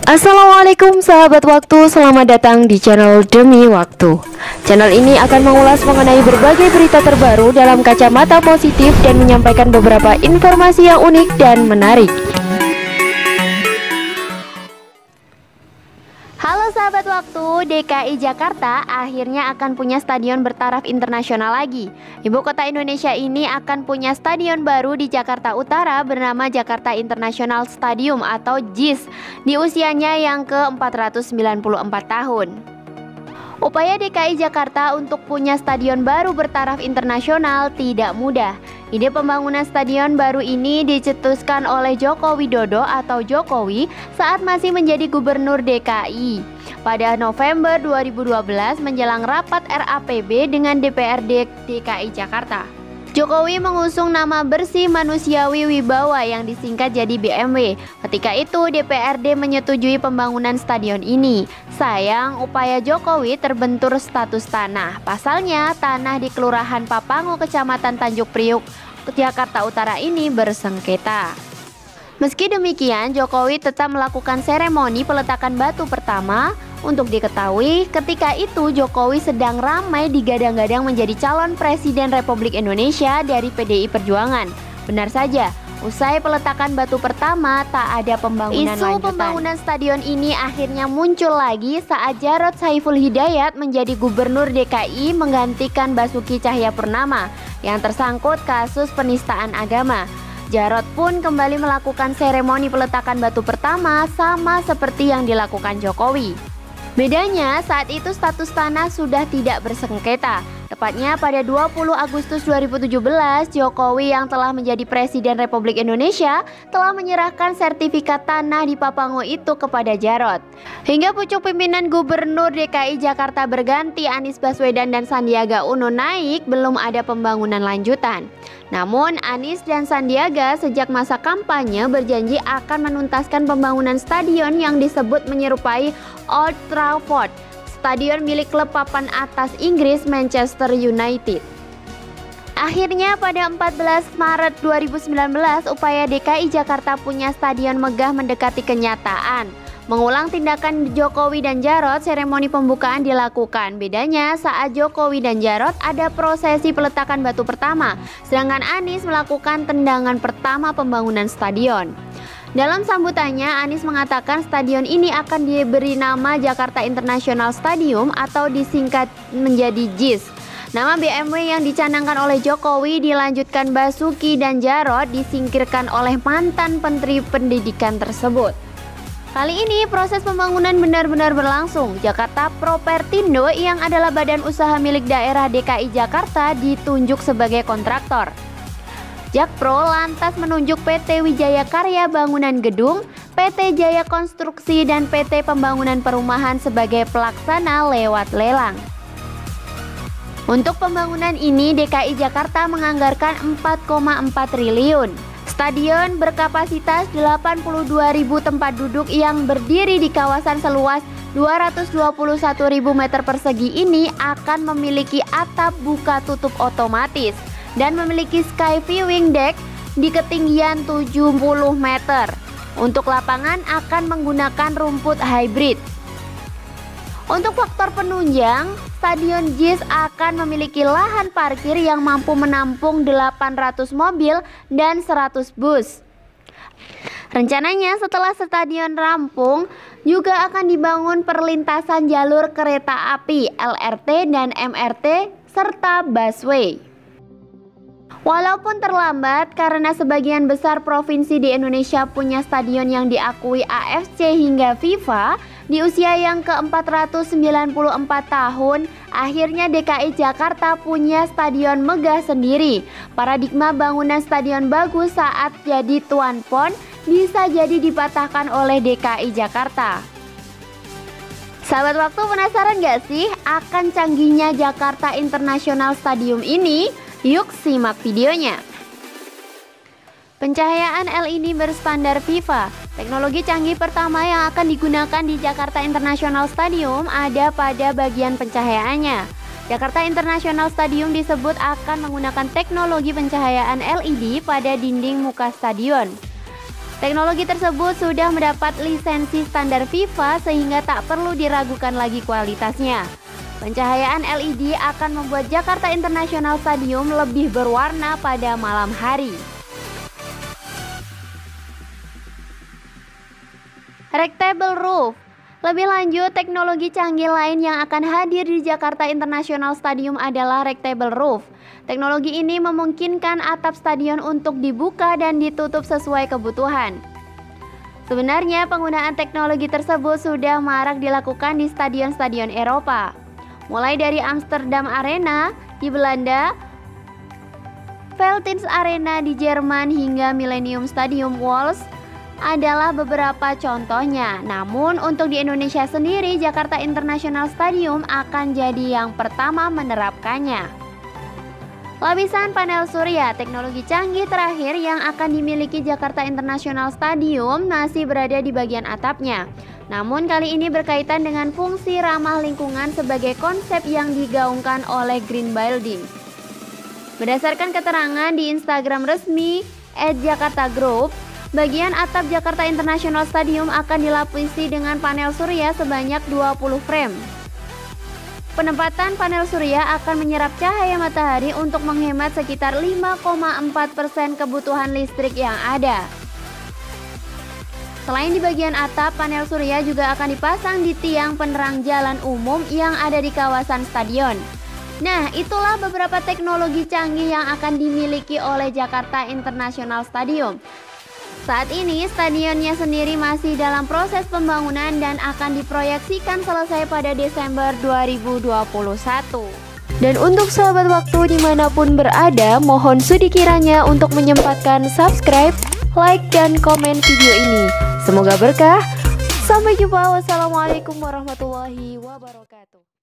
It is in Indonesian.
Assalamualaikum sahabat waktu, selamat datang di channel Demi Waktu. Channel ini akan mengulas mengenai berbagai berita terbaru dalam kacamata positif dan menyampaikan beberapa informasi yang unik dan menarik. Halo sahabat waktu, DKI Jakarta akhirnya akan punya stadion bertaraf internasional lagi. Ibu kota Indonesia ini akan punya stadion baru di Jakarta Utara bernama Jakarta International Stadium atau JIS di usianya yang ke-494 tahun. Upaya DKI Jakarta untuk punya stadion baru bertaraf internasional tidak mudah. Ide pembangunan stadion baru ini dicetuskan oleh Joko Widodo atau Jokowi saat masih menjadi gubernur DKI. Pada November 2012 menjelang rapat RAPB dengan DPRD DKI Jakarta. Jokowi mengusung nama Bersih Manusiawi Wibawa yang disingkat jadi BMW. Ketika itu DPRD menyetujui pembangunan stadion ini. Sayang, upaya Jokowi terbentur status tanah. Pasalnya, tanah di Kelurahan Papangu, Kecamatan Tanjung Priuk, Jakarta Utara ini bersengketa. Meski demikian, Jokowi tetap melakukan seremoni peletakan batu pertama. Untuk diketahui, ketika itu Jokowi sedang ramai digadang-gadang menjadi calon Presiden Republik Indonesia dari PDI Perjuangan. Benar saja, usai peletakan batu pertama, tak ada pembangunan lanjutan. Isu pembangunan stadion ini akhirnya muncul lagi saat Jarod Saiful Hidayat menjadi gubernur DKI menggantikan Basuki Cahayapurnama yang tersangkut kasus penistaan agama. Jarod pun kembali melakukan seremoni peletakan batu pertama sama seperti yang dilakukan Jokowi. Bedanya saat itu status tanah sudah tidak bersengketa. Tepatnya pada 20 Agustus 2017, Jokowi yang telah menjadi Presiden Republik Indonesia telah menyerahkan sertifikat tanah di Papangu itu kepada Jarod. Hingga pucuk pimpinan Gubernur DKI Jakarta berganti Anies Baswedan dan Sandiaga Uno naik, belum ada pembangunan lanjutan. Namun Anies dan Sandiaga sejak masa kampanye berjanji akan menuntaskan pembangunan stadion yang disebut menyerupai Old Trafford, stadion milik klub papan atas Inggris Manchester United. Akhirnya pada 14 Maret 2019 upaya DKI Jakarta punya stadion megah mendekati kenyataan. Mengulang tindakan Jokowi dan Jarod, seremoni pembukaan dilakukan. Bedanya saat Jokowi dan Jarod ada prosesi peletakan batu pertama, sedangkan Anies melakukan tendangan pertama pembangunan stadion. Dalam sambutannya, Anies mengatakan stadion ini akan diberi nama Jakarta International Stadium atau disingkat menjadi JIS. Nama BMW yang dicanangkan oleh Jokowi dilanjutkan Basuki dan Jarod disingkirkan oleh mantan Menteri Pendidikan tersebut. Kali ini proses pembangunan benar-benar berlangsung. Jakarta Propertindo yang adalah badan usaha milik daerah DKI Jakarta ditunjuk sebagai kontraktor. Jakpro lantas menunjuk PT Wijaya Karya Bangunan Gedung, PT Jaya Konstruksi dan PT Pembangunan Perumahan sebagai pelaksana lewat lelang. Untuk pembangunan ini DKI Jakarta menganggarkan 4,4 triliun. Stadion berkapasitas 82.000 tempat duduk yang berdiri di kawasan seluas 221.000 meter persegi ini akan memiliki atap buka tutup otomatis dan memiliki sky viewing deck di ketinggian 70 meter. Untuk lapangan akan menggunakan rumput hybrid. Untuk faktor penunjang, Stadion JIS akan memiliki lahan parkir yang mampu menampung 800 mobil dan 100 bus. Rencananya setelah stadion rampung, juga akan dibangun perlintasan jalur kereta api, LRT dan MRT, serta busway. Walaupun terlambat karena sebagian besar provinsi di Indonesia punya stadion yang diakui AFC hingga FIFA, di usia yang ke-494 tahun, akhirnya DKI Jakarta punya stadion megah sendiri. Paradigma bangunan stadion bagus saat jadi tuan PON bisa jadi dipatahkan oleh DKI Jakarta. Sahabat waktu, penasaran gak sih akan canggihnya Jakarta International Stadium ini? Yuk simak videonya. Pencahayaan LED berstandar FIFA. Teknologi canggih pertama yang akan digunakan di Jakarta International Stadium ada pada bagian pencahayaannya. Jakarta International Stadium disebut akan menggunakan teknologi pencahayaan LED pada dinding muka stadion. Teknologi tersebut sudah mendapat lisensi standar FIFA sehingga tak perlu diragukan lagi kualitasnya. Pencahayaan LED akan membuat Jakarta International Stadium lebih berwarna pada malam hari. Rectable Roof. Lebih lanjut, teknologi canggih lain yang akan hadir di Jakarta International Stadium adalah Rectable Roof. Teknologi ini memungkinkan atap stadion untuk dibuka dan ditutup sesuai kebutuhan. Sebenarnya penggunaan teknologi tersebut sudah marak dilakukan di stadion-stadion Eropa. Mulai dari Amsterdam Arena di Belanda, Veltins Arena di Jerman hingga Millennium Stadium Wales adalah beberapa contohnya. Namun untuk di Indonesia sendiri, Jakarta International Stadium akan jadi yang pertama menerapkannya. Lapisan panel surya, teknologi canggih terakhir yang akan dimiliki Jakarta International Stadium masih berada di bagian atapnya. Namun kali ini berkaitan dengan fungsi ramah lingkungan sebagai konsep yang digaungkan oleh Green Building. Berdasarkan keterangan di Instagram resmi @jakartagroup, bagian atap Jakarta International Stadium akan dilapisi dengan panel surya sebanyak 20 frame. Penempatan panel surya akan menyerap cahaya matahari untuk menghemat sekitar 5,4% kebutuhan listrik yang ada. Selain di bagian atap, panel surya juga akan dipasang di tiang penerang jalan umum yang ada di kawasan stadion. Nah, itulah beberapa teknologi canggih yang akan dimiliki oleh Jakarta International Stadium. Saat ini stadionnya sendiri masih dalam proses pembangunan dan akan diproyeksikan selesai pada Desember 2021. Dan untuk sahabat waktu dimanapun berada, mohon sudi kiranya untuk menyempatkan subscribe, like, dan komen video ini. Semoga berkah. Sampai jumpa. Wassalamualaikum warahmatullahi wabarakatuh.